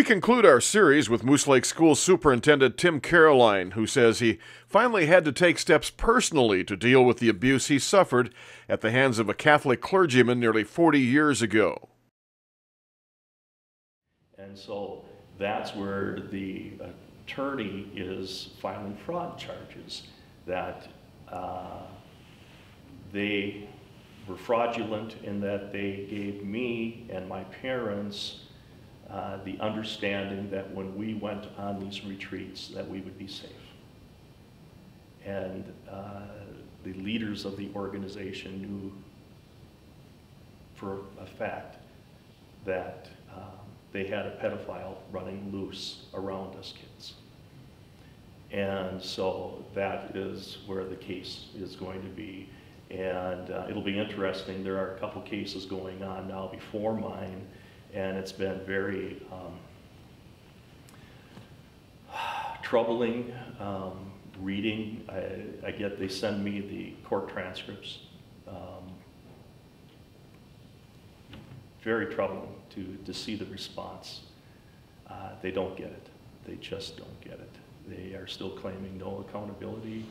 We conclude our series with Moose Lake School Superintendent Tim Caroline, who says he finally had to take steps personally to deal with the abuse he suffered at the hands of a Catholic clergyman nearly 40 years ago. And so that's where the attorney is filing fraud charges, that they were fraudulent in that they gave me and my parents the understanding that when we went on these retreats that we would be safe. And the leaders of the organization knew for a fact that they had a pedophile running loose around us kids. And so that is where the case is going to be. And it'll be interesting. There are a couple cases going on now before mine, and it's been very troubling reading. They send me the court transcripts. Very troubling to see the response. They don't get it. They just don't get it. They are still claiming no accountability.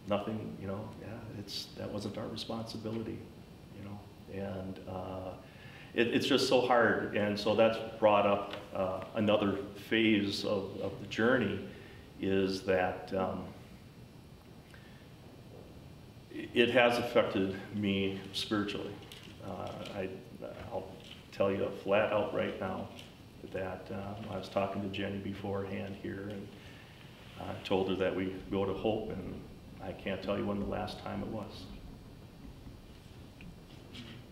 Nothing, that wasn't our responsibility, and it's just so hard. And so that's brought up another phase of the journey, is that it has affected me spiritually. I'll tell you flat out right now that I was talking to Jenny beforehand here, and I told her that we go to Hope, and I can't tell you when the last time it was.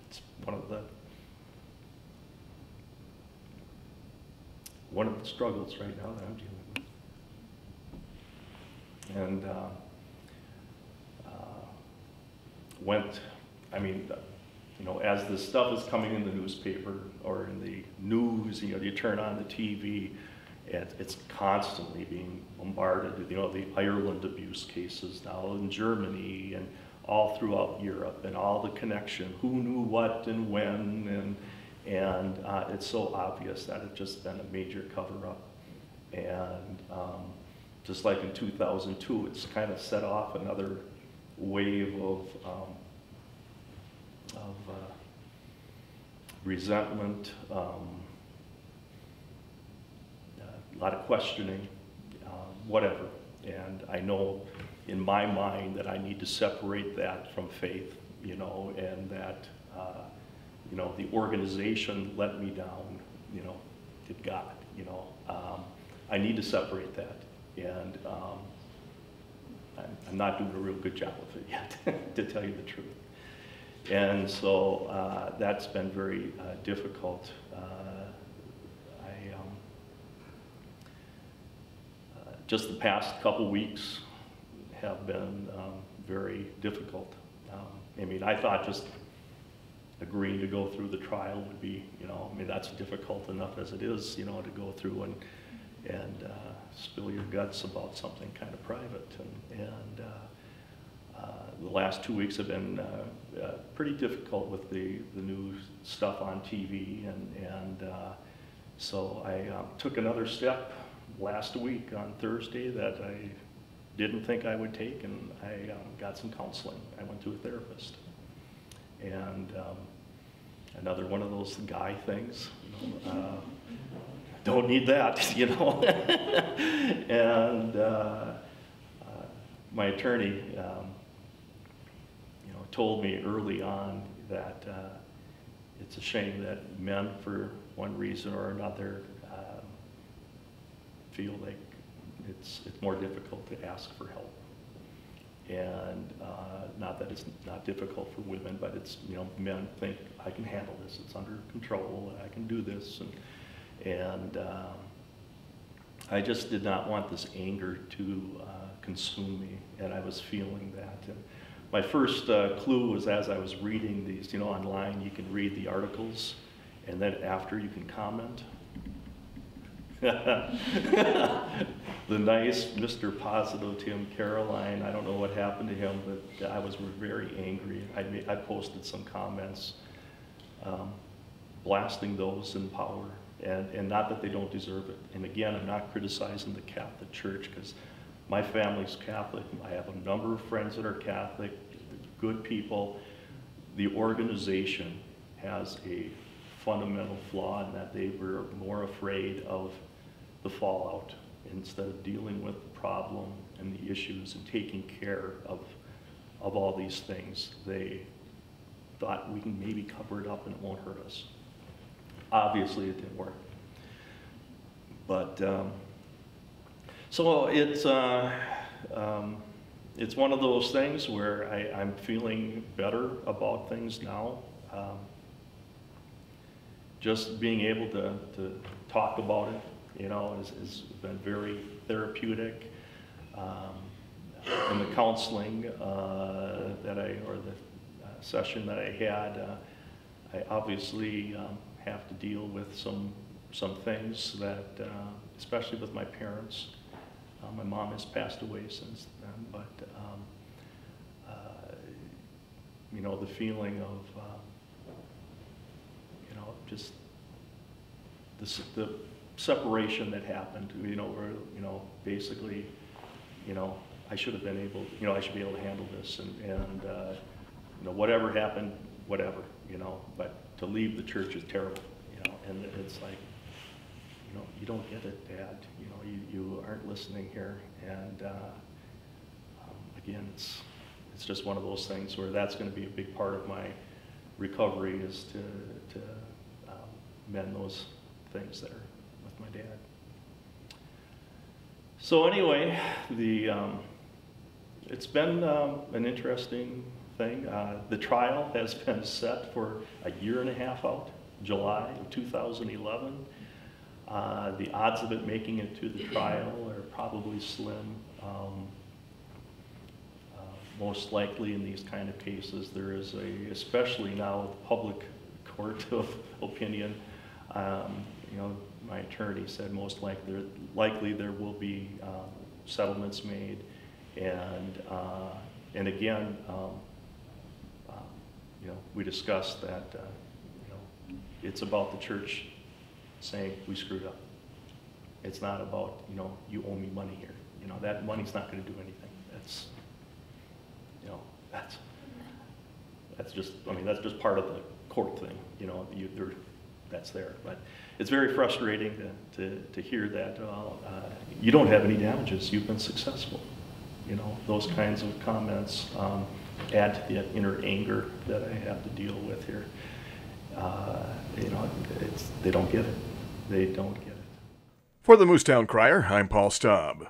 It's one of the struggles right now that I'm dealing with. And as this stuff is coming in the newspaper or in the news, you turn on the TV, it's constantly being bombarded. The Ireland abuse cases now in Germany and all throughout Europe, and all the connection, who knew what and when, and it's so obvious that it's just been a major cover-up. And just like in 2002, it's kind of set off another wave of resentment, a lot of questioning, whatever. And I know in my mind that I need to separate that from faith, and that, the organization let me down, to God, I need to separate that. And I'm not doing a real good job of it yet, to tell you the truth. And so that's been very difficult. Just the past couple weeks have been very difficult. I thought just agreeing to go through the trial would be, that's difficult enough as it is, to go through and spill your guts about something kind of private. And the last 2 weeks have been pretty difficult with the new stuff on TV, and so I took another step last week on Thursday that I didn't think I would take, and I got some counseling. I went to a therapist, and another one of those guy things. Don't need that, And my attorney, told me early on that it's a shame that men, for one reason or another, feel like it's more difficult to ask for help. And not that it's not difficult for women, but it's, men think, I can handle this, it's under control, I can do this. And I just did not want this anger to consume me, and I was feeling that. And my first clue was, as I was reading these, online, you can read the articles, and then after you can comment. The nice Mr. Positive Tim Caroline, I don't know what happened to him, but I was very angry. I posted some comments. blasting those in power, and not that they don't deserve it. And again, I'm not criticizing the Catholic Church, because my family's Catholic. I have a number of friends that are Catholic, good people. The organization has a fundamental flaw in that they were more afraid of the fallout instead of dealing with the problem and the issues and taking care of all these things. They thought we can maybe cover it up and it won't hurt us. Obviously it didn't work. But so it's one of those things where I'm feeling better about things now. Just being able to talk about it, you know, has been very therapeutic. In the counseling or the session that I had, I obviously have to deal with some things that, especially with my parents. My mom has passed away since then, but you know, the feeling of you know, just the separation that happened, you know, where, you know, basically, you know, I should have been able, you know, I should be able to handle this, and you know, whatever happened, whatever, you know, but to leave the church is terrible, you know, and it's like, you know, you don't get it, Dad, you know, you aren't listening here, and again, it's just one of those things where that's going to be a big part of my recovery, is to mend those things there with my dad. So anyway, it's been an interesting thing. The trial has been set for a year and a half out, July of 2011. The odds of it making it to the trial are probably slim. Most likely in these kind of cases, there is especially now with public court of opinion, you know, my attorney said most likely there will be settlements made, and again, you know, we discussed that you know, it's about the church saying we screwed up. It's not about, you know, you owe me money here. You know, that money's not going to do anything. That's, you know, that's just, I mean, that's just part of the court thing. You know, that's there. But it's very frustrating to hear that you don't have any damages. You've been successful. You know, those kinds of comments add to the inner anger that I have to deal with here. You know, they don't get it. They don't get it. For the Moosetown Crier, I'm Paul Staub.